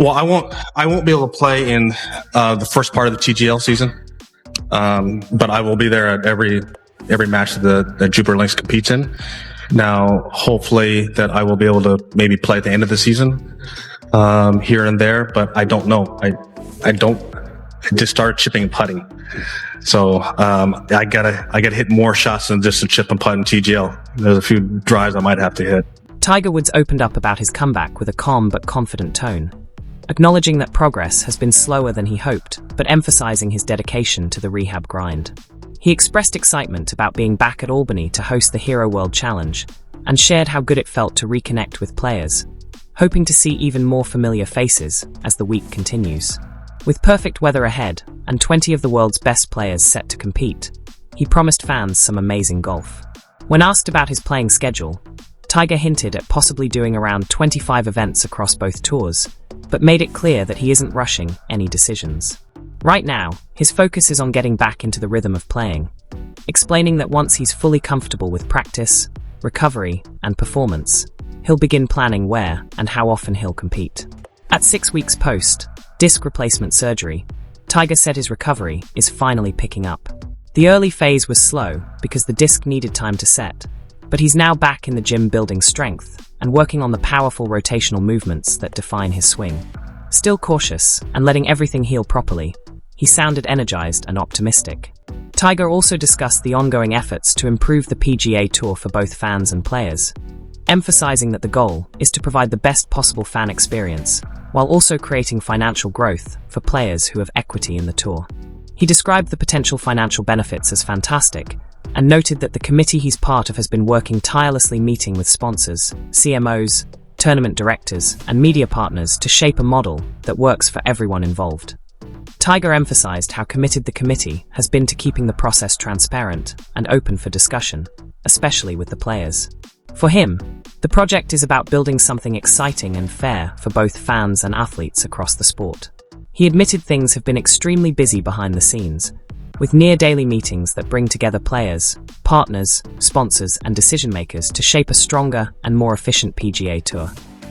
Well, I won't be able to play in the first part of the TGL season, but I will be there at every match that Jupiter Links competes in. Now, hopefully, that I will be able to maybe play at the end of the season here and there, but I don't know. I just started chipping and putting, so I gotta hit more shots than just a chip and putt in TGL. There's a few drives I might have to hit. Tiger Woods opened up about his comeback with a calm but confident tone, acknowledging that progress has been slower than he hoped, but emphasizing his dedication to the rehab grind. He expressed excitement about being back at Albany to host the Hero World Challenge, and shared how good it felt to reconnect with players, hoping to see even more familiar faces as the week continues. With perfect weather ahead, and 20 of the world's best players set to compete, he promised fans some amazing golf. When asked about his playing schedule, Tiger hinted at possibly doing around 25 events across both tours, but made it clear that he isn't rushing any decisions. Right now, his focus is on getting back into the rhythm of playing, explaining that once he's fully comfortable with practice, recovery, and performance, he'll begin planning where and how often he'll compete. At 6 weeks post disc replacement surgery, Tiger said his recovery is finally picking up. The early phase was slow because the disc needed time to set, but he's now back in the gym building strength and working on the powerful rotational movements that define his swing. Still cautious and letting everything heal properly, he sounded energized and optimistic. Tiger also discussed the ongoing efforts to improve the PGA Tour for both fans and players, emphasizing that the goal is to provide the best possible fan experience, while also creating financial growth for players who have equity in the tour. He described the potential financial benefits as fantastic, and noted that the committee he's part of has been working tirelessly meeting with sponsors, CMOs, tournament directors, and media partners to shape a model that works for everyone involved. Tiger emphasized how committed the committee has been to keeping the process transparent and open for discussion, especially with the players. For him, the project is about building something exciting and fair for both fans and athletes across the sport. He admitted things have been extremely busy behind the scenes, with near-daily meetings that bring together players, partners, sponsors, and decision-makers to shape a stronger and more efficient PGA Tour.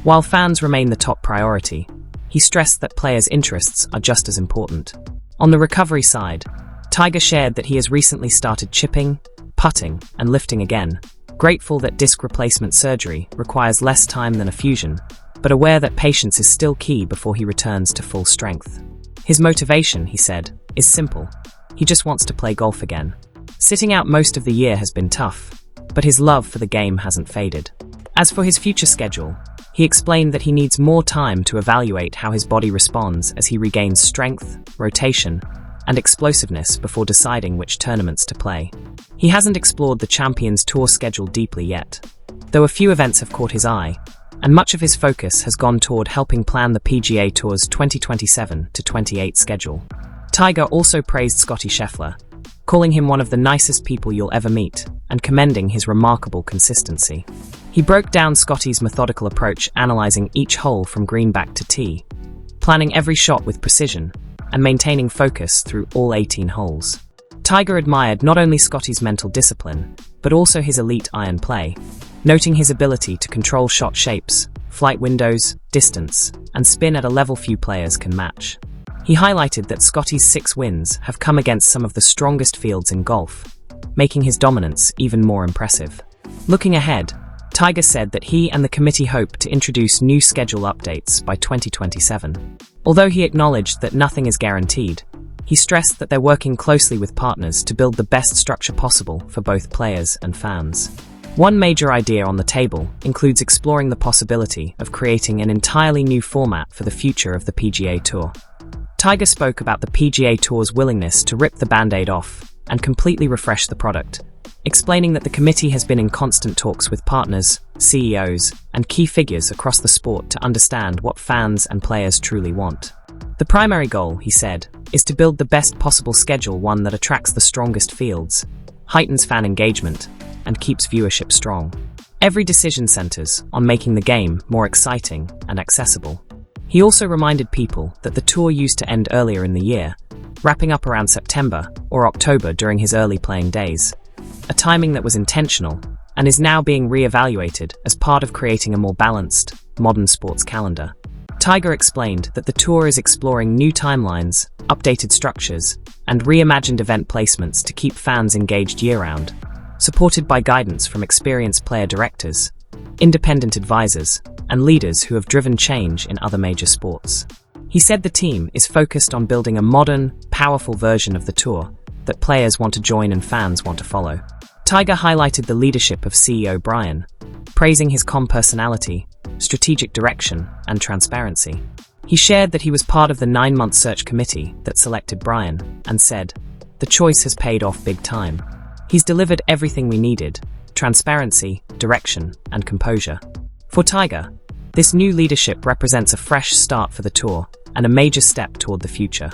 While fans remain the top priority, he stressed that players' interests are just as important. On the recovery side, Tiger shared that he has recently started chipping, putting, and lifting again, grateful that disc replacement surgery requires less time than a fusion, but aware that patience is still key before he returns to full strength. His motivation, he said, is simple. He just wants to play golf again. Sitting out most of the year has been tough, but his love for the game hasn't faded. As for his future schedule, he explained that he needs more time to evaluate how his body responds as he regains strength, rotation, and explosiveness before deciding which tournaments to play. He hasn't explored the Champions Tour schedule deeply yet, though a few events have caught his eye, and much of his focus has gone toward helping plan the PGA Tour's 2027 to 28 schedule. Tiger also praised Scottie Scheffler, calling him one of the nicest people you'll ever meet, and commending his remarkable consistency. He broke down Scottie's methodical approach, analyzing each hole from green back to tee, planning every shot with precision, and maintaining focus through all 18 holes. Tiger admired not only Scottie's mental discipline, but also his elite iron play, noting his ability to control shot shapes, flight windows, distance, and spin at a level few players can match. He highlighted that Scottie's 6 wins have come against some of the strongest fields in golf, making his dominance even more impressive. Looking ahead, Tiger said that he and the committee hope to introduce new schedule updates by 2027. Although he acknowledged that nothing is guaranteed, he stressed that they're working closely with partners to build the best structure possible for both players and fans. One major idea on the table includes exploring the possibility of creating an entirely new format for the future of the PGA Tour. Tiger spoke about the PGA Tour's willingness to rip the Band-Aid off and completely refresh the product, explaining that the committee has been in constant talks with partners, CEOs, and key figures across the sport to understand what fans and players truly want. The primary goal, he said, is to build the best possible schedule, one that attracts the strongest fields, heightens fan engagement, and keeps viewership strong. Every decision centers on making the game more exciting and accessible. He also reminded people that the tour used to end earlier in the year, wrapping up around September or October during his early playing days, a timing that was intentional and is now being re-evaluated as part of creating a more balanced, modern sports calendar. Tiger explained that the tour is exploring new timelines, updated structures, and reimagined event placements to keep fans engaged year-round, supported by guidance from experienced player directors, independent advisors, and leaders who have driven change in other major sports. He said the team is focused on building a modern, powerful version of the tour that players want to join and fans want to follow. Tiger highlighted the leadership of CEO Brian, praising his calm personality, strategic direction, and transparency. He shared that he was part of the 9-month search committee that selected Brian, and said, "The choice has paid off big time. He's delivered everything we needed: transparency, direction, and composure." For Tiger, this new leadership represents a fresh start for the tour and a major step toward the future.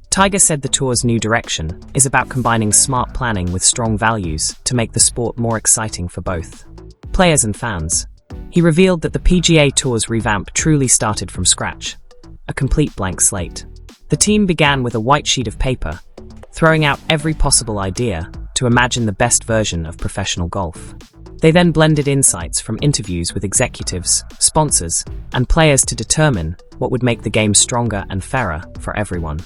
Tiger said the tour's new direction is about combining smart planning with strong values to make the sport more exciting for both players and fans. He revealed that the PGA Tour's revamp truly started from scratch, a complete blank slate. The team began with a white sheet of paper, throwing out every possible idea to imagine the best version of professional golf. They then blended insights from interviews with executives, sponsors, and players to determine what would make the game stronger and fairer for everyone.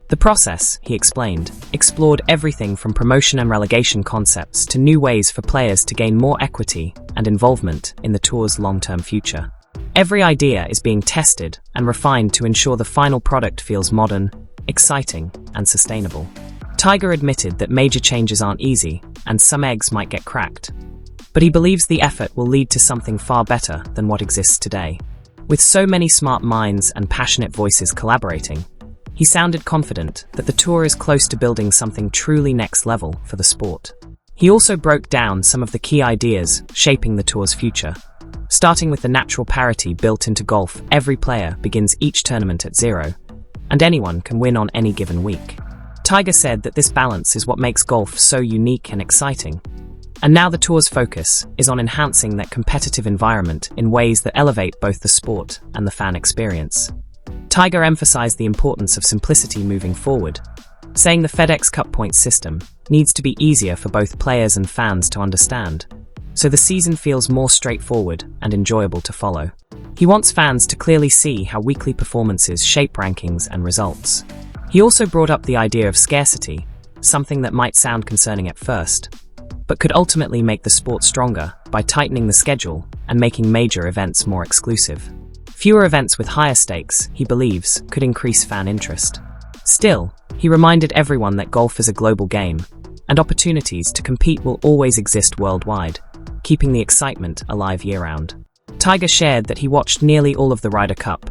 The process, he explained, explored everything from promotion and relegation concepts to new ways for players to gain more equity and involvement in the tour's long-term future. Every idea is being tested and refined to ensure the final product feels modern, exciting, and sustainable. Tiger admitted that major changes aren't easy and some eggs might get cracked, but he believes the effort will lead to something far better than what exists today. With so many smart minds and passionate voices collaborating, he sounded confident that the tour is close to building something truly next level for the sport. He also broke down some of the key ideas shaping the tour's future. Starting with the natural parity built into golf, every player begins each tournament at 0, and anyone can win on any given week. Tiger said that this balance is what makes golf so unique and exciting. And now the tour's focus is on enhancing that competitive environment in ways that elevate both the sport and the fan experience. Tiger emphasized the importance of simplicity moving forward, saying the FedEx Cup points system needs to be easier for both players and fans to understand, so the season feels more straightforward and enjoyable to follow. He wants fans to clearly see how weekly performances shape rankings and results. He also brought up the idea of scarcity, something that might sound concerning at first, but could ultimately make the sport stronger by tightening the schedule and making major events more exclusive. Fewer events with higher stakes, he believes, could increase fan interest. Still, he reminded everyone that golf is a global game, and opportunities to compete will always exist worldwide, keeping the excitement alive year-round. Tiger shared that he watched nearly all of the Ryder Cup,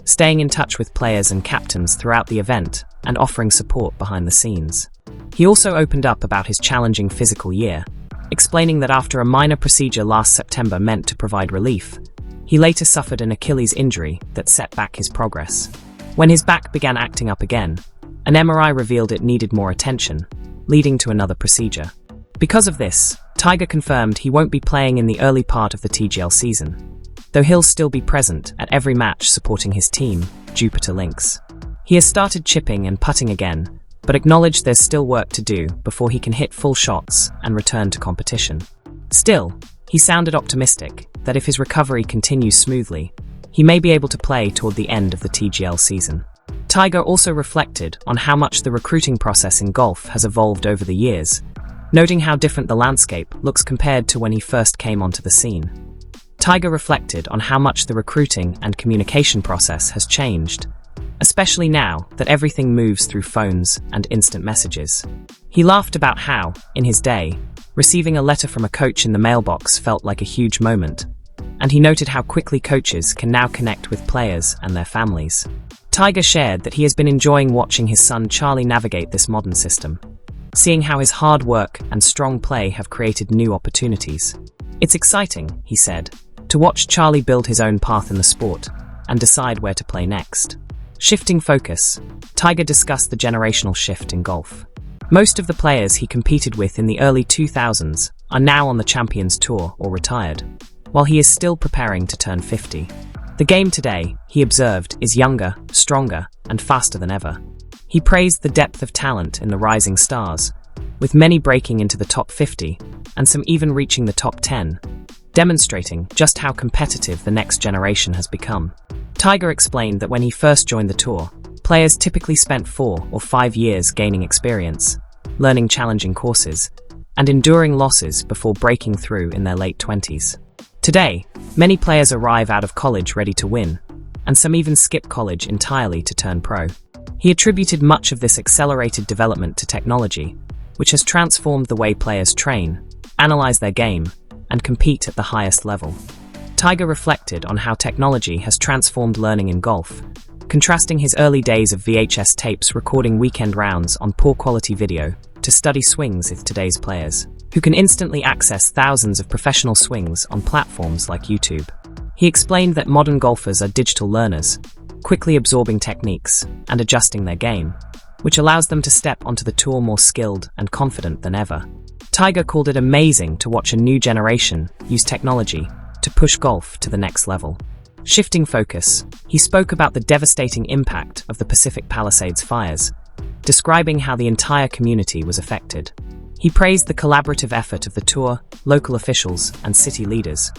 staying in touch with players and captains throughout the event and offering support behind the scenes. He also opened up about his challenging physical year, explaining that after a minor procedure last September meant to provide relief, he later suffered an Achilles injury that set back his progress. When his back began acting up again, an MRI revealed it needed more attention, leading to another procedure. Because of this, Tiger confirmed he won't be playing in the early part of the TGL season, though he'll still be present at every match supporting his team, Jupiter Lynx. He has started chipping and putting again, but acknowledged there's still work to do before he can hit full shots and return to competition. Still, he sounded optimistic that if his recovery continues smoothly, he may be able to play toward the end of the TGL season. Tiger also reflected on how much the recruiting process in golf has evolved over the years, noting how different the landscape looks compared to when he first came onto the scene. Tiger reflected on how much the recruiting and communication process has changed, especially now that everything moves through phones and instant messages. He laughed about how, in his day, receiving a letter from a coach in the mailbox felt like a huge moment, and he noted how quickly coaches can now connect with players and their families. Tiger shared that he has been enjoying watching his son Charlie navigate this modern system, seeing how his hard work and strong play have created new opportunities. "It's exciting," he said, "to watch Charlie build his own path in the sport and decide where to play next." Shifting focus, Tiger discussed the generational shift in golf. Most of the players he competed with in the early 2000s are now on the Champions Tour or retired, while he is still preparing to turn 50. The game today, he observed, is younger, stronger, and faster than ever. He praised the depth of talent in the rising stars, with many breaking into the top 50, and some even reaching the top 10, demonstrating just how competitive the next generation has become. Tiger explained that when he first joined the tour, players typically spent 4 or 5 years gaining experience, learning challenging courses, and enduring losses before breaking through in their late 20s. Today, many players arrive out of college ready to win, and some even skip college entirely to turn pro. He attributed much of this accelerated development to technology, which has transformed the way players train, analyze their game, and compete at the highest level. Tiger reflected on how technology has transformed learning in golf, contrasting his early days of VHS tapes recording weekend rounds on poor quality video to study swings with today's players, who can instantly access thousands of professional swings on platforms like YouTube. He explained that modern golfers are digital learners, quickly absorbing techniques and adjusting their game, which allows them to step onto the tour more skilled and confident than ever. Tiger called it amazing to watch a new generation use technology to push golf to the next level. Shifting focus, he spoke about the devastating impact of the Pacific Palisades fires, describing how the entire community was affected. He praised the collaborative effort of the tour, local officials, and city leaders,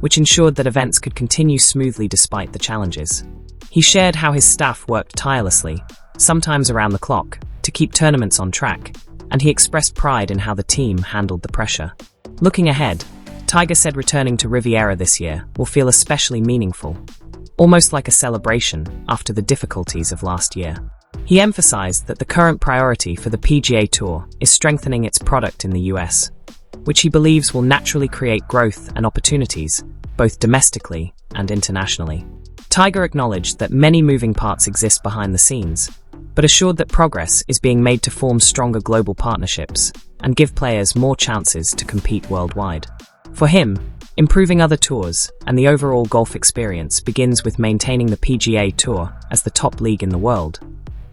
which ensured that events could continue smoothly despite the challenges. He shared how his staff worked tirelessly, sometimes around the clock, to keep tournaments on track, and he expressed pride in how the team handled the pressure. Looking ahead, Tiger said returning to Riviera this year will feel especially meaningful, almost like a celebration after the difficulties of last year. He emphasized that the current priority for the PGA Tour is strengthening its product in the US, which he believes will naturally create growth and opportunities, both domestically and internationally. Tiger acknowledged that many moving parts exist behind the scenes, but assured that progress is being made to form stronger global partnerships and give players more chances to compete worldwide. For him, improving other tours and the overall golf experience begins with maintaining the PGA Tour as the top league in the world,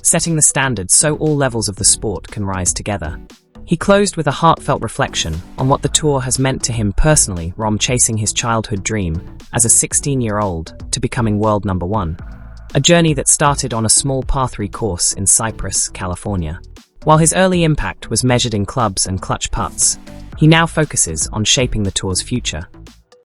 setting the standard so all levels of the sport can rise together. He closed with a heartfelt reflection on what the tour has meant to him personally from chasing his childhood dream as a 16-year-old to becoming world number 1, a journey that started on a small par 3 course in Cypress, California. While his early impact was measured in clubs and clutch putts, he now focuses on shaping the tour's future.